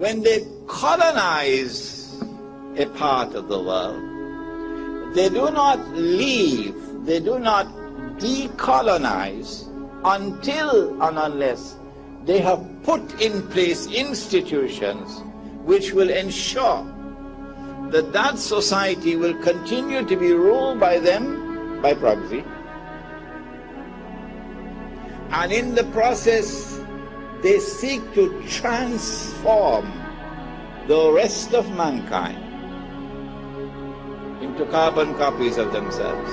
when they colonize a part of the world, they do not leave, they do not decolonize until and unless they have put in place institutions which will ensure that that society will continue to be ruled by them by proxy, and in the process they seek to transform the rest of mankind into carbon copies of themselves.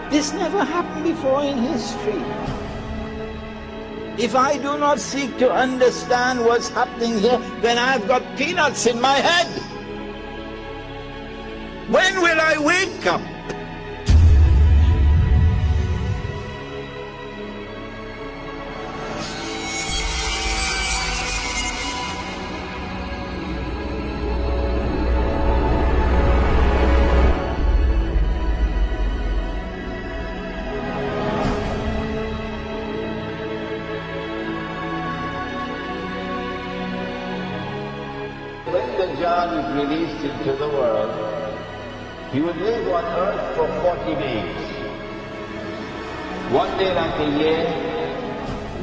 This never happened before in history. If I do not seek to understand what's happening here, then I've got peanuts in my head. When will I wake up? Released into the world, he would live on earth for 40 days. One day like a year,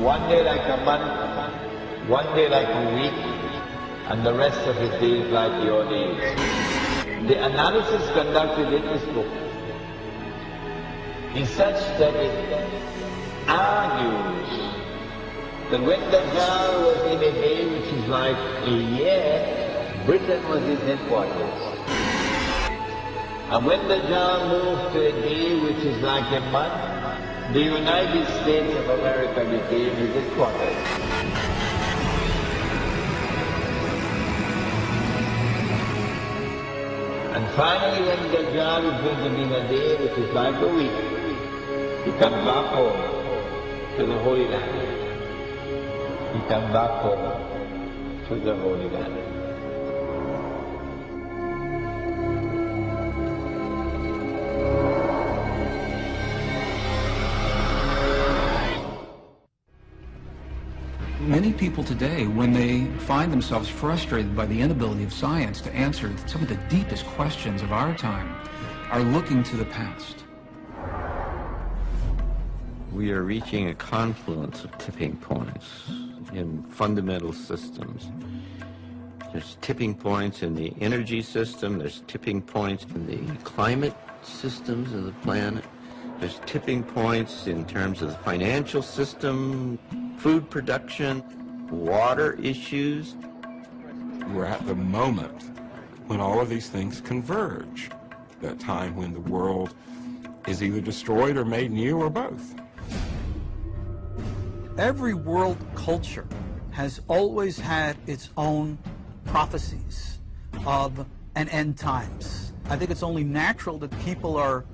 one day like a month, one day like a week, and the rest of his days like your days. The analysis conducted in this book is such that it argues that when Dajjal was in a day which is like a year, Britain was his headquarters. And when Dajjal moved to a day which is like a month, the United States of America became his headquarters. And finally, when Dajjal is going to be in a day which is like a week, he comes back home to the Holy Land. He comes back home to the Holy Land. Many people today, when they find themselves frustrated by the inability of science to answer some of the deepest questions of our time, are looking to the past. We are reaching a confluence of tipping points in fundamental systems. There's tipping points in the energy system, there's tipping points in the climate systems of the planet, there's tipping points in terms of the financial system, food production, water issues. We're at the moment when all of these things converge, that time when the world is either destroyed or made new or both. Every world culture has always had its own prophecies of an end times. I think it's only natural that people are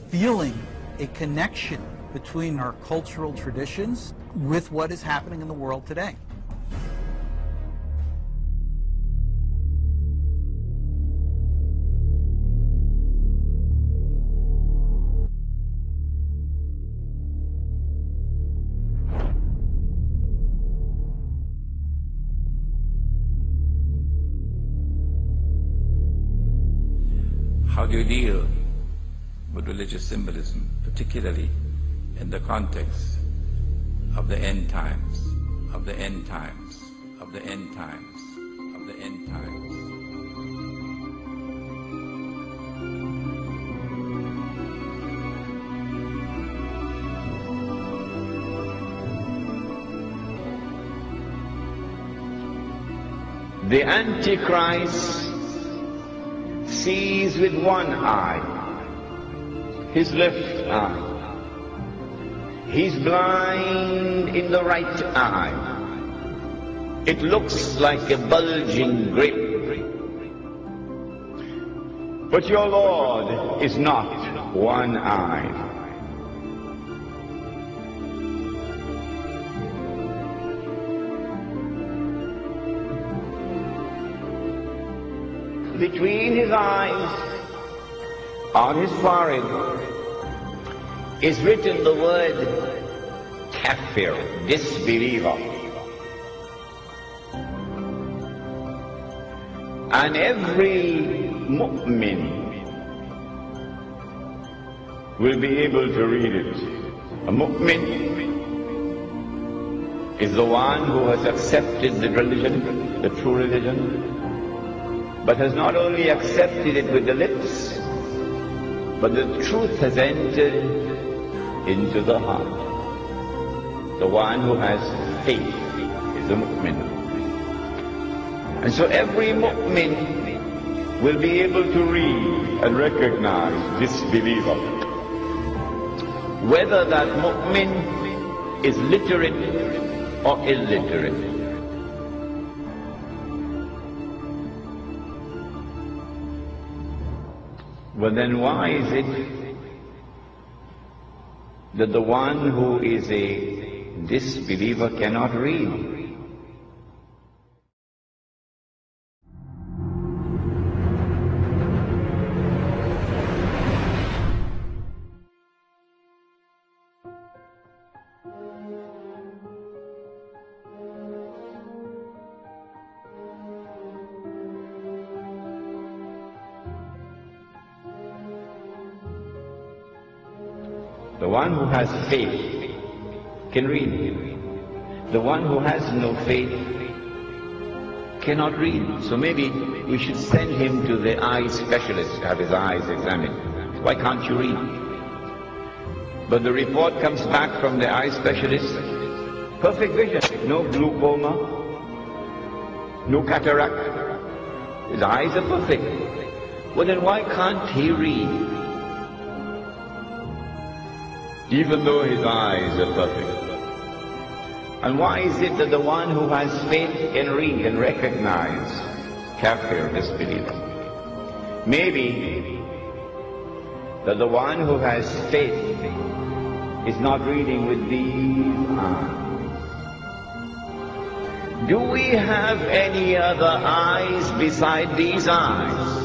feeling a connection between our cultural traditions with what is happening in the world today. How do you deal with religious symbolism, particularly in the context of the end times, of the end times, of the end times, of the end times? The Antichrist sees with one eye, his left eye. He's blind in the right eye. It looks like a bulging grape. But your Lord is not one-eyed. Between his eyes, on his forehead, is written the word kafir, disbeliever. And every mu'min will be able to read it. A mu'min is the one who has accepted the religion, the true religion, but has not only accepted it with the lips, but the truth has entered into the heart. The one who has faith is a mu'min. And so every mu'min will be able to read and recognize this believer. Whether that mu'min is literate or illiterate. Well, then why is it that the one who is a disbeliever cannot read? The one who has faith can read. The one who has no faith cannot read. So maybe we should send him to the eye specialist to have his eyes examined. Why can't you read? But the report comes back from the eye specialist, perfect vision, no glaucoma, no cataract. His eyes are perfect. Well, then why can't he read? Even though his eyes are perfect. And why is it that the one who has faith can read and recognize kafir, disbeliever? Maybe that the one who has faith is not reading with these eyes. Do we have any other eyes beside these eyes?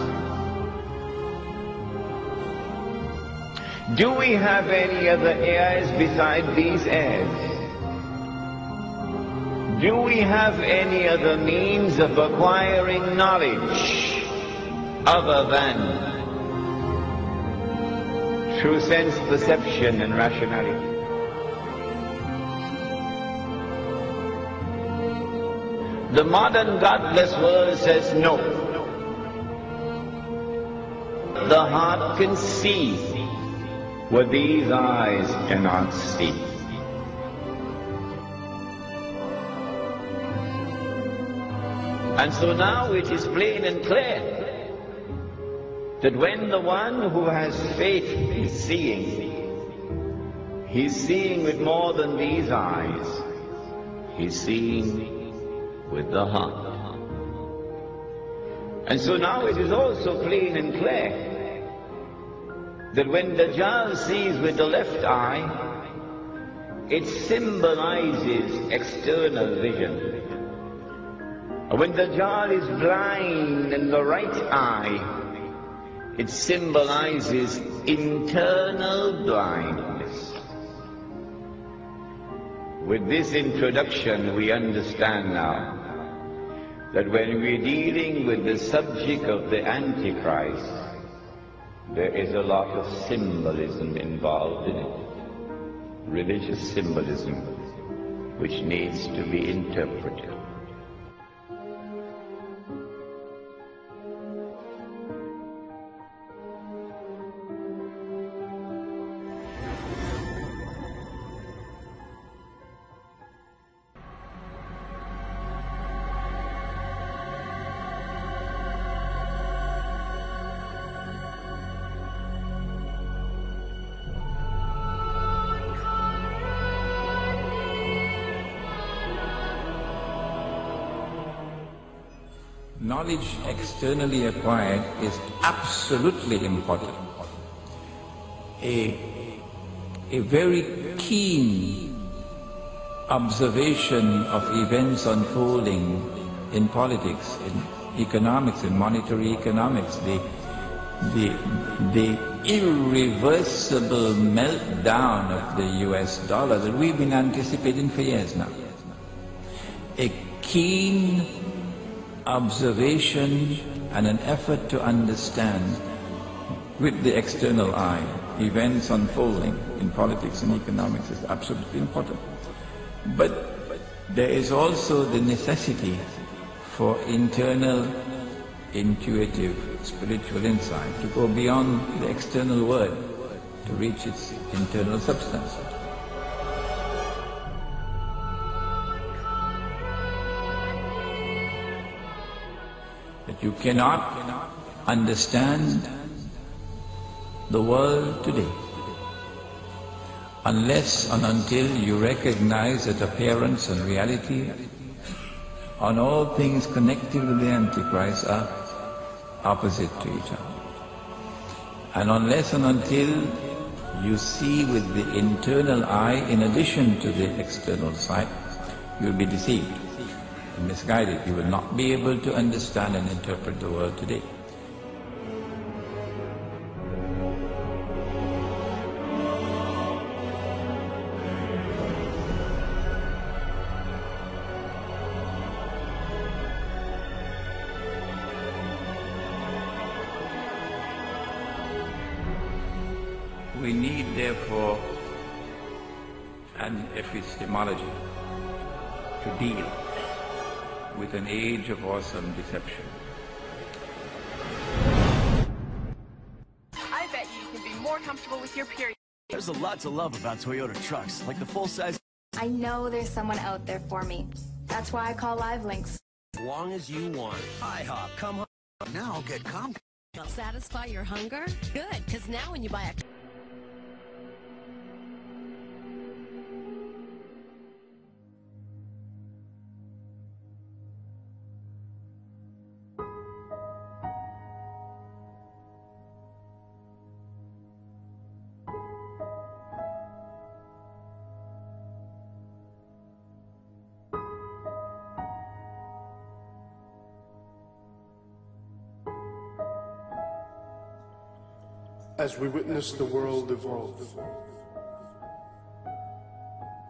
Do we have any other ears beside these ears? Do we have any other means of acquiring knowledge other than through sense perception and rationality? The modern godless world says no. The heart can see what these eyes cannot see. And so now it is plain and clear that when the one who has faith is seeing, he's seeing with more than these eyes. He's seeing with the heart. And so now it is also plain and clear that when Dajjal sees with the left eye, it symbolizes external vision. When Dajjal is blind in the right eye, it symbolizes internal blindness. With this introduction, we understand now that when we're dealing with the subject of the Antichrist, there is a lot of symbolism involved in it. Religious symbolism, which needs to be interpreted. Knowledge externally acquired is absolutely important. A very keen observation of events unfolding in politics, in economics, in monetary economics, the irreversible meltdown of the US dollar that we've been anticipating for years now. A keen observation and an effort to understand with the external eye events unfolding in politics and economics is absolutely important. But there is also the necessity for internal, intuitive, spiritual insight to go beyond the external world to reach its internal substance. That you cannot understand the world today unless and until you recognize that appearance and reality on all things connected with the Antichrist are opposite to each other. And unless and until you see with the internal eye in addition to the external sight, you will be deceived and misguided. You will not be able to understand and interpret the world today. We need, therefore, an epistemology to deal with an age of awesome deception. I bet you can be more comfortable with your period. There's a lot to love about Toyota trucks, like the full-size. I know there's someone out there for me. That's why I call LiveLinks. As long as you want. IHOP, come home. Now get Comcast. Satisfy your hunger? Good, because now when you buy a... As we witness the world evolve,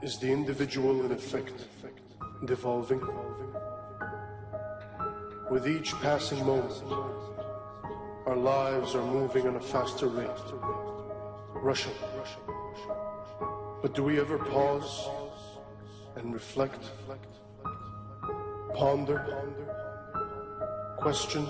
is the individual in effect devolving? With each passing moment, our lives are moving on a faster rate, rushing. But do we ever pause and reflect, ponder, question?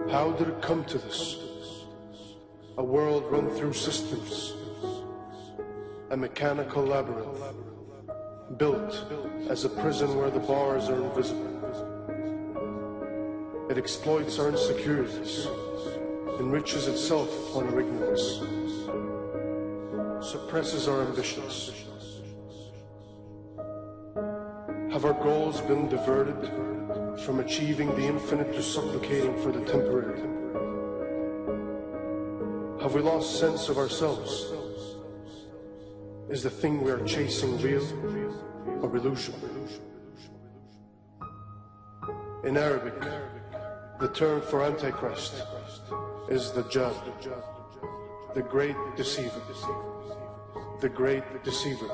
How did it come to this? A world run through systems, a mechanical labyrinth, built as a prison where the bars are invisible. It exploits our insecurities, enriches itself on our ignorance, suppresses our ambitions. Have our goals been diverted from achieving the infinite to supplicating for the temporary? Have we lost sense of ourselves? Is the thing we are chasing real or illusion? In Arabic, the term for Antichrist is the Jad, the great deceiver, the great deceiver.